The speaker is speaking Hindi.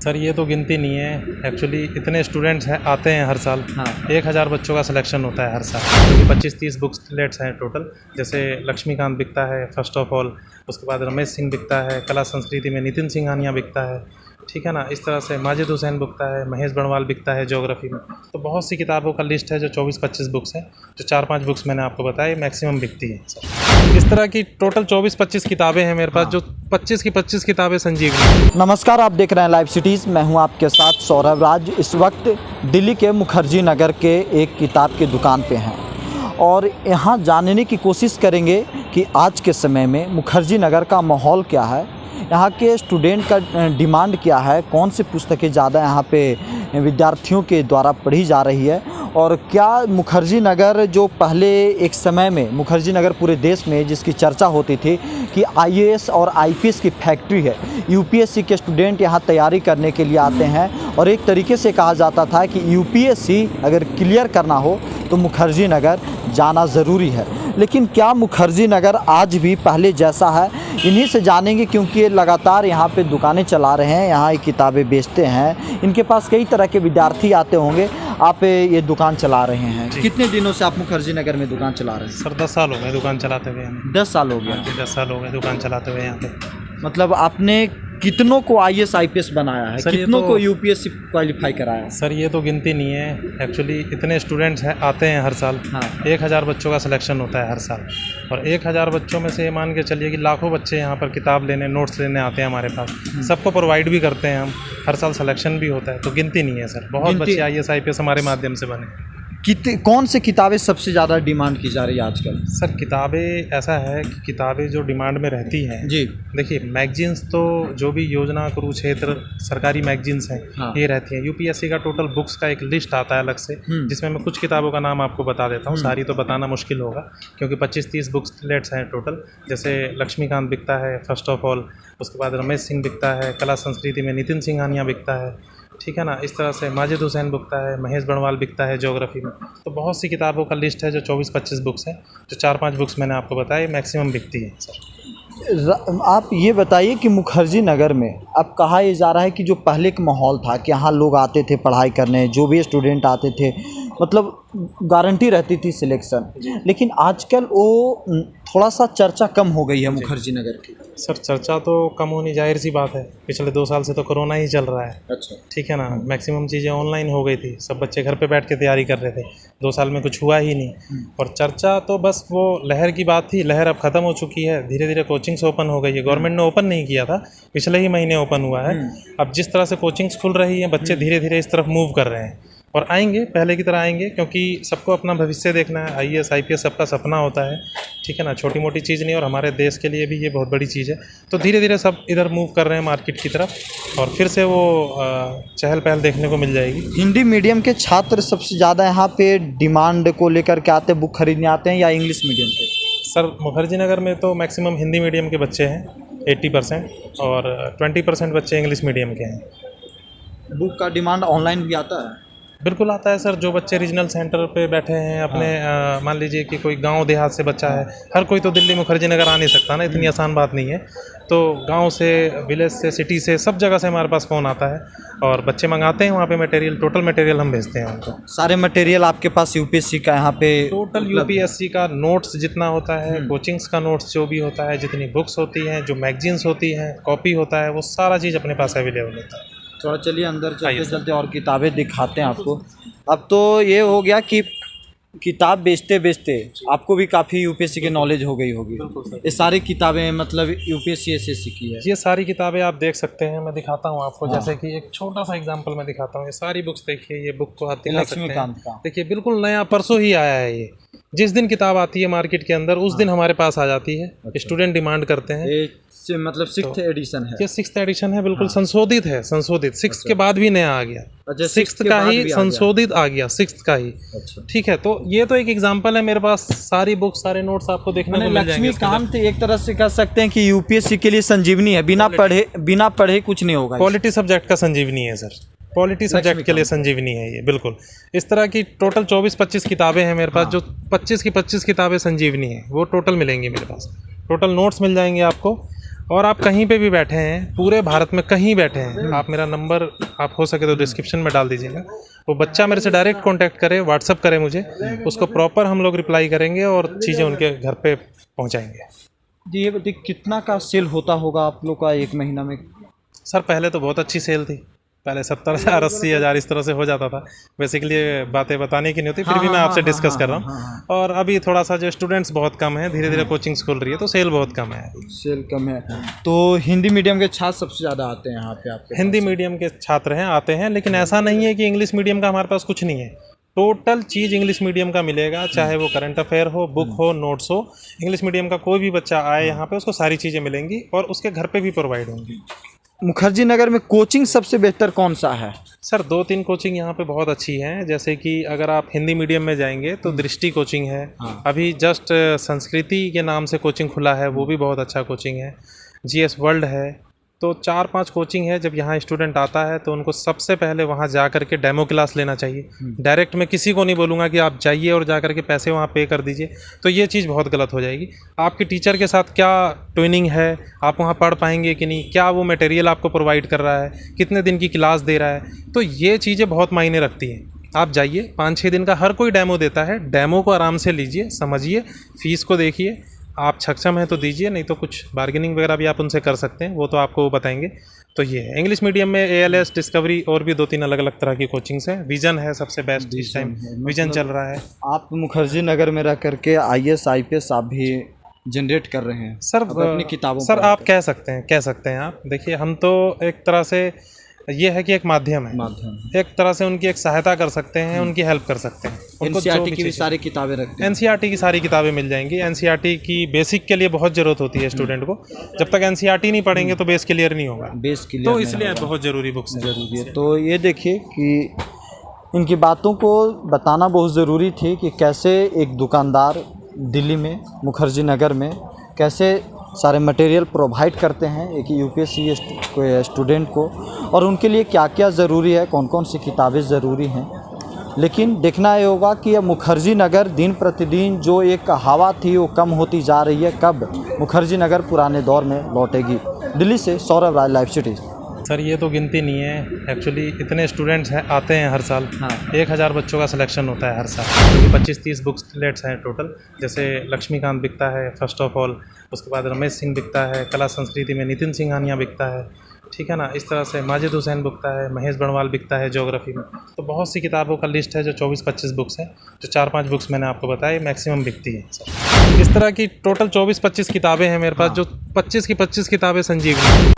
सर ये तो गिनती नहीं है एक्चुअली, इतने स्टूडेंट्स हैं आते हैं हर साल। हाँ। 1000 बच्चों का सिलेक्शन होता है हर साल, क्योंकि 25-30 बुक्स लेट्स हैं टोटल। जैसे लक्ष्मीकांत बिकता है फर्स्ट ऑफ ऑल, उसके बाद रमेश सिंह बिकता है, कला संस्कृति में नितिन सिंघानिया बिकता है, ठीक है ना। इस तरह से माजिद हुसैन बिकता है, महेश बड़वाल बिकता है ज्योग्राफी में। तो बहुत सी किताबों का लिस्ट है जो 24-25 बुक्स हैं, जो 4-5 बुक्स मैंने आपको बताई मैक्सिमम बिकती है सर। इस तरह की टोटल 24-25 किताबें हैं मेरे पास, जो 25 की 25 किताबें संजीवनी। नमस्कार, आप देख रहे हैं लाइव सिटीज़। मैं हूं आपके साथ सौरभ राज। इस वक्त दिल्ली के मुखर्जी नगर के एक किताब की दुकान पे हैं और यहां जानने की कोशिश करेंगे कि आज के समय में मुखर्जी नगर का माहौल क्या है, यहाँ के स्टूडेंट का डिमांड क्या है, कौन सी पुस्तकें ज़्यादा यहाँ पे विद्यार्थियों के द्वारा पढ़ी जा रही है, और क्या मुखर्जी नगर जो पहले एक समय में मुखर्जी नगर पूरे देश में जिसकी चर्चा होती थी कि आईएएस और आईपीएस की फैक्ट्री है, यूपीएससी के स्टूडेंट यहाँ तैयारी करने के लिए आते हैं और एक तरीके से कहा जाता था कि यूपीएससी अगर क्लियर करना हो तो मुखर्जी नगर जाना ज़रूरी है। लेकिन क्या मुखर्जी नगर आज भी पहले जैसा है, इन्हीं से जानेंगे, क्योंकि ये लगातार यहाँ पे दुकानें चला रहे हैं, यहाँ ये किताबें बेचते हैं, इनके पास कई तरह के विद्यार्थी आते होंगे। आप ये दुकान चला रहे हैं, कितने दिनों से आप मुखर्जी नगर में दुकान चला रहे हैं? सर 10 साल हो गए दुकान चलाते हुए हमें। 10 साल हो गया? 10 साल हो गए दुकान चलाते हुए यहाँ पे। मतलब आपने कितनों को आईएएस आईपीएस बनाया है, कितनों को यूपीएससी क्वालिफाई कराया है? सर ये तो गिनती नहीं है एक्चुअली, इतने स्टूडेंट्स हैं आते हैं हर साल। हाँ। 1000 बच्चों का सिलेक्शन होता है हर साल, और 1000 बच्चों में से ये मान के चलिए कि लाखों बच्चे यहाँ पर किताब लेने, नोट्स लेने आते हैं हमारे पास। सबको प्रोवाइड भी करते हैं हम, हर साल सिलेक्शन भी होता है, तो गिनती नहीं है सर। बहुत बच्चे आईएएस आईपीएस हमारे माध्यम से बने। कौन से किताबें सबसे ज़्यादा डिमांड की जा रही है आजकल? सर किताबें ऐसा है कि किताबें जो डिमांड में रहती हैं जी, देखिए, मैगजीन्स तो जो भी योजना, कुरुक्षेत्र, सरकारी मैगजीन्स हैं, हाँ। ये रहती हैं। यूपीएससी का टोटल बुक्स का एक लिस्ट आता है अलग से, जिसमें मैं कुछ किताबों का नाम आपको बता देता हूँ। सारी तो बताना मुश्किल होगा क्योंकि 25-30 बुक्स लेट्स हैं टोटल। जैसे लक्ष्मीकांत बिकता है फर्स्ट ऑफ ऑल, उसके बाद रमेश सिंह बिकता है, कला संस्कृति में नितिन सिंघानिया बिकता है, ठीक है ना। इस तरह से माजिद हुसैन बिकता है, महेश बड़वाल बिकता है ज्योग्राफी में। तो बहुत सी किताबों का लिस्ट है जो 24-25 बुक्स हैं, जो 4-5 बुक्स मैंने आपको बताई मैक्सिमम बिकती है सर। आप ये बताइए कि मुखर्जी नगर में अब कहा ये जा रहा है कि जो पहले का माहौल था कि यहाँ लोग आते थे पढ़ाई करने, जो भी स्टूडेंट आते थे, मतलब गारंटी रहती थी सिलेक्शन, लेकिन आजकल वो थोड़ा सा चर्चा कम हो गई है मुखर्जी नगर की। सर चर्चा तो कम होनी जाहिर सी बात है, पिछले 2 साल से तो कोरोना ही चल रहा है। अच्छा, ठीक है ना। मैक्सिमम चीज़ें ऑनलाइन हो गई थी, सब बच्चे घर पे बैठ के तैयारी कर रहे थे। 2 साल में कुछ हुआ ही नहीं, और चर्चा तो बस वो लहर की बात थी, लहर अब ख़त्म हो चुकी है। धीरे धीरे कोचिंग्स ओपन हो गई है, गवर्नमेंट ने ओपन नहीं किया था, पिछले ही महीने ओपन हुआ है। अब जिस तरह से कोचिंग्स खुल रही हैं, बच्चे धीरे धीरे इस तरफ मूव कर रहे हैं और आएंगे, पहले की तरह आएंगे, क्योंकि सबको अपना भविष्य देखना है। आईएएस आईपीएस सबका सपना होता है, ठीक है ना, छोटी मोटी चीज़ नहीं, और हमारे देश के लिए भी ये बहुत बड़ी चीज़ है। तो धीरे धीरे सब इधर मूव कर रहे हैं मार्केट की तरफ, और फिर से वो चहल पहल देखने को मिल जाएगी। हिंदी मीडियम के छात्र सबसे ज़्यादा यहाँ पे डिमांड को लेकर के आते, बुक खरीदने आते हैं, या इंग्लिश मीडियम के? सर मुखर्जी नगर में तो मैक्सिमम हिंदी मीडियम के बच्चे हैं 80%, और 20% बच्चे इंग्लिश मीडियम के हैं। बुक का डिमांड ऑनलाइन भी आता है? बिल्कुल आता है सर। जो बच्चे रीजनल सेंटर पे बैठे हैं अपने, मान लीजिए कि कोई गांव देहात से बच्चा है, हर कोई तो दिल्ली मुखर्जी नगर आ नहीं सकता ना, इतनी आसान बात नहीं है। तो गांव से, विलेज से, सिटी से, सब जगह से हमारे पास फ़ोन आता है और बच्चे मंगाते हैं वहाँ पे मटेरियल। टोटल मटेरियल हम भेजते हैं उनको। सारे मटेरियल आपके पास यूपीएससी का यहाँ पे टोटल यूपीएससी का नोट्स जितना होता है, कोचिंग्स का नोट्स जो भी होता है, जितनी बुक्स होती हैं, जो मैगजीन्स होती हैं, कॉपी होता है, वो सारा चीज़ अपने पास अवेलेबल होता है। थोड़ा चलिए अंदर चलते चलते और किताबें दिखाते हैं आपको। अब तो ये हो गया कि किताब बेचते बेचते आपको भी काफ़ी यूपीएससी की नॉलेज हो गई होगी। ये सारी किताबें मतलब यूपीएससी एसएससी की है? ये सारी किताबें आप देख सकते हैं, मैं दिखाता हूँ आपको। जैसे कि एक छोटा सा एग्जांपल मैं दिखाता हूँ। ये सारी बुक्स देखिए, ये बुक को आप दिखा सकते हैं। लक्ष्मीकांत का देखिए बिल्कुल नया, परसों ही आया है ये। जिस दिन किताब आती है मार्केट के अंदर, उस दिन हमारे पास आ जाती है। स्टूडेंट डिमांड करते हैं। ये मतलब 6th एडिशन है? ये 6th एडिशन है, बिल्कुल संशोधित है, संशोधित। 6th के बाद भी नया आ गया, 6th का ही संशोधित आ गया, 6th का ही। ठीक है, तो ये तो एक एग्जांपल है। मेरे पास सारी बुक्स, सारे नोट्स आपको देखने को मिल जाएंगे। लक्ष्मीकांत एक तरह से कह सकते हैं कि यूपीएससी के लिए संजीवनी है, बिना पढ़े कुछ नहीं होगा। पॉलिटी सब्जेक्ट का संजीवनी है सर, पॉलिटी सब्जेक्ट के लिए संजीवनी है ये, बिल्कुल। इस तरह की टोटल 24-25 किताबें हैं मेरे पास, जो 25 की 25 किताबें संजीवनी है, वो टोटल मिलेंगी मेरे पास। टोटल नोट्स मिल जाएंगे आपको, और आप कहीं पे भी बैठे हैं, पूरे भारत में कहीं बैठे हैं, आप मेरा नंबर आप हो सके तो डिस्क्रिप्शन में डाल दीजिएगा। वो बच्चा मेरे से डायरेक्ट कांटेक्ट करे, व्हाट्सअप करे मुझे, उसको प्रॉपर हम लोग रिप्लाई करेंगे और चीज़ें उनके घर पे पहुंचाएंगे। जी ये बताइए कितना का सेल होता होगा आप लोग का एक महीना में? सर पहले तो बहुत अच्छी सेल थी, पहले 70,000 80,000 इस तरह से हो जाता था। बेसिकली बातें बताने की नहीं होती, फिर भी मैं आपसे डिस्कस कर रहा हूँ। और अभी थोड़ा सा जो स्टूडेंट्स बहुत कम है, धीरे धीरे कोचिंग्स खुल रही है तो सेल बहुत कम है। सेल कम है तो हिंदी मीडियम के छात्र सबसे ज़्यादा आते हैं यहाँ पे आपके? हिंदी मीडियम के छात्र हैं, आते हैं, लेकिन ऐसा नहीं है कि इंग्लिश मीडियम का हमारे पास कुछ नहीं है। टोटल चीज़ इंग्लिश मीडियम का मिलेगा, चाहे वो करंट अफेयर हो, बुक हो, नोट्स हो। इंग्लिश मीडियम का कोई भी बच्चा आए यहाँ पे उसको सारी चीज़ें मिलेंगी और उसके घर पे भी प्रोवाइड होंगी। मुखर्जी नगर में कोचिंग सबसे बेहतर कौन सा है? सर 2-3 कोचिंग यहाँ पे बहुत अच्छी हैं, जैसे कि अगर आप हिंदी मीडियम में जाएंगे तो दृष्टि कोचिंग है। अभी जस्ट संस्कृति के नाम से कोचिंग खुला है, वो भी बहुत अच्छा कोचिंग है। GS वर्ल्ड है। तो 4-5 कोचिंग है। जब यहाँ स्टूडेंट आता है तो उनको सबसे पहले वहाँ जा कर के डेमो क्लास लेना चाहिए। डायरेक्ट मैं किसी को नहीं बोलूँगा कि आप जाइए और जा कर के पैसे वहाँ पे कर दीजिए, तो ये चीज़ बहुत गलत हो जाएगी। आपके टीचर के साथ क्या ट्रेनिंग है, आप वहाँ पढ़ पाएंगे कि नहीं, क्या वो मटेरियल आपको प्रोवाइड कर रहा है, कितने दिन की क्लास दे रहा है, तो ये चीज़ें बहुत मायने रखती हैं। आप जाइए, 5-6 दिन का हर कोई डेमो देता है, डेमो को आराम से लीजिए, समझिए, फ़ीस को देखिए, आप सक्षम हैं तो दीजिए, नहीं तो कुछ बार्गेनिंग वगैरह भी आप उनसे कर सकते हैं, वो तो आपको वो बताएंगे। तो ये है इंग्लिश मीडियम में ALS, डिस्कवरी और भी 2-3 अलग अलग तरह की कोचिंग्स हैं। विजन है सबसे बेस्ट इस टाइम, विजन चल रहा है। आप मुखर्जी नगर में रह करके IAS IPS आप भी जनरेट कर रहे हैं सर अपनी किताबों सर आप कह सकते हैं आप। देखिए हम तो एक तरह से ये है कि एक माध्यम है, एक तरह से उनकी एक सहायता कर सकते हैं, उनकी हेल्प कर सकते हैं। उनको NCERT की भी सारी किताबें रखते हैं? NCERT की सारी किताबें मिल जाएंगी। NCERT की बेसिक के लिए बहुत ज़रूरत होती है स्टूडेंट को। जब तक NCERT नहीं पढ़ेंगे तो बेस क्लियर नहीं होगा। बेस क्लियर तो इसलिए बहुत ज़रूरी बुक्स है। ज़रूरी है। तो ये देखिए कि इनकी बातों को बताना बहुत ज़रूरी थी कि कैसे एक दुकानदार दिल्ली में मुखर्जी नगर में कैसे सारे मटेरियल प्रोवाइड करते हैं एक UPSC स्टूडेंट को, और उनके लिए क्या क्या ज़रूरी है, कौन कौन सी किताबें ज़रूरी हैं। लेकिन देखना ये होगा कि यह मुखर्जी नगर दिन प्रतिदिन जो एक हवा थी वो कम होती जा रही है। कब मुखर्जी नगर पुराने दौर में लौटेगी? दिल्ली से सौरभ राज, लाइव सिटी। सर ये तो गिनती नहीं है एक्चुअली, इतने स्टूडेंट्स हैं आते हैं हर साल। 1000 बच्चों का सिलेक्शन होता है हर साल, क्योंकि 25-30 बुक्सलेट्स हैं टोटल। जैसे लक्ष्मीकांत बिकता है फर्स्ट ऑफ ऑल, उसके बाद रमेश सिंह बिकता है, कला संस्कृति में नितिन सिंघानिया बिकता है, ठीक है ना। इस तरह से माजिद हुसैन बिकता है, महेश बड़वाल बिकता है ज्योग्राफी में। तो बहुत सी किताबों का लिस्ट है जो 24-25 बुक्स है। जो 4-5 बुक्स मैंने आपको बताई मैक्सिमम बिकती है सर। इस तरह की टोटल 24-25 किताबें हैं मेरे पास, जो 25 की 25 किताबें संजीवनी।